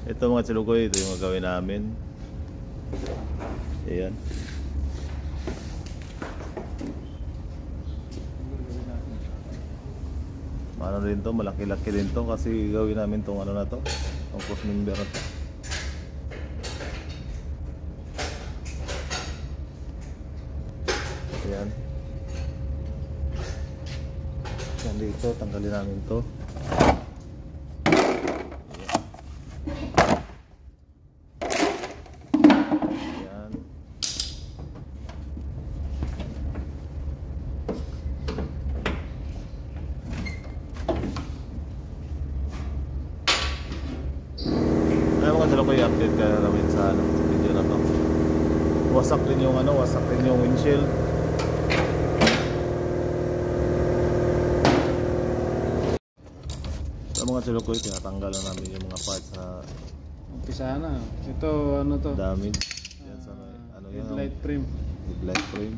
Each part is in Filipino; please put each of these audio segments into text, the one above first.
Ito mga chalukoy, ito yung gagawin namin. Ayan. Ano rin to, malaki-laki din to kasi gawin namin tong ano na to, tong cross member na to. Ayan. Yan dito, tanggalin namin to. I-update ka namin sa video na to. Wasak din yung wasak din yung windshield. Sa mga chalukoy, tinatanggal na namin yung mga parts na umpisa na. Ito to? Damage. Yan sa headlight frame. Headlight frame.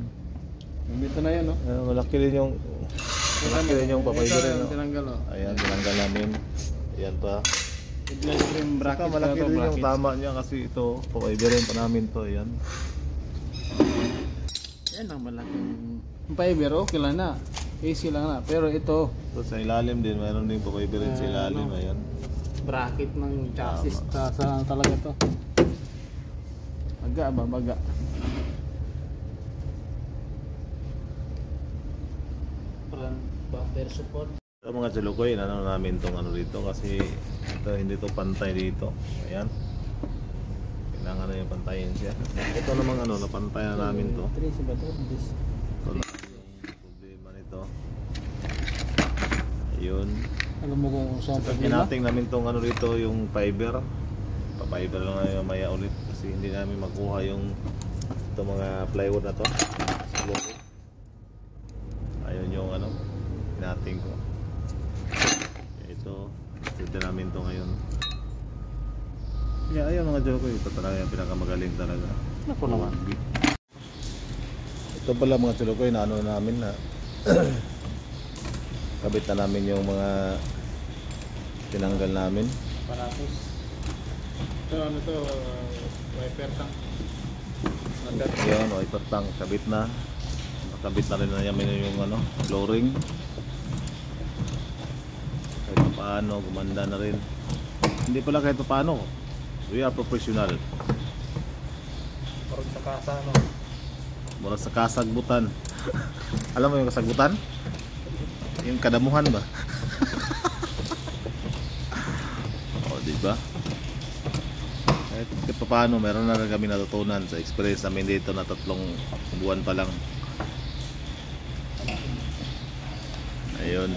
Ito na yan, no? Malaki din yung papaydo rin, no? Tinanggal, no? Ayan, tinanggal namin. Ayan pa. Headlight frame bracket. Saka malaki din yung tama niya kasi ito, papaydo rin pa namin to. Ayan. Yan ang malaking fiber, okay lang na. Easy lang na. Pero ito sa ilalim din, mayroon din papaydo rin sa ilalim. Ayan. Bracket ng chassis. Sa talaga to. Baga ba? Baga. Bumper support. Ito mga chalukoy, namin tong dito kasi ito, hindi to pantay dito. Ayan. Kailangan na yung pantayin siya. Ito namang napantay na namin to. Ito lang yung problema nito. Ayun. Alam mo kung saan Hinating namin tong dito, yung fiber. Pa-fiber lang na yung maya ulit kasi hindi namin makuha yung mga plywood na to. Ayun yung hinating ko. Ito, ito namin to ngayon. Yeah, ayun mga joke ko, ito talaga yung pinakamagaling talaga. Ako naman. Ito pala mga joke ko, namin na kabit na namin yung mga tinanggal namin. Paratos. Ito to, wiper tank. Yun, wiper tank, kabit na. Nakabit na rin na namin yung flooring. Kahit paano, gumanda na rin. Hindi pala kahit paano. We are professional. Parang sa kasa, Mura sa kasagbutan. Alam mo yung kasagbutan? Yung kadamuhan ba? O, diba? Kahit paano, meron na rin kami natutunan sa experience namin dito na 3 buwan pa lang. Ayun.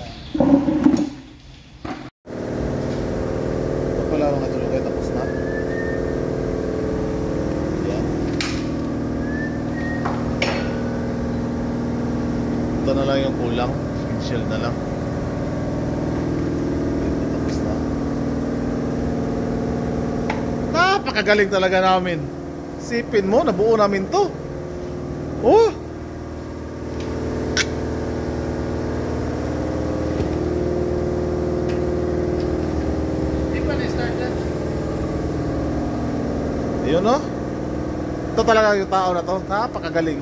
Ito pala mga chalukoy, tapos na. Ayan. Ito na lang yung kulang. Windshield na lang. Ito tapos na. Napakagaling talaga namin. Sipin mo, nabuo namin to. Oh! Yun, no? Ito talaga yung tao na to. Napakagaling.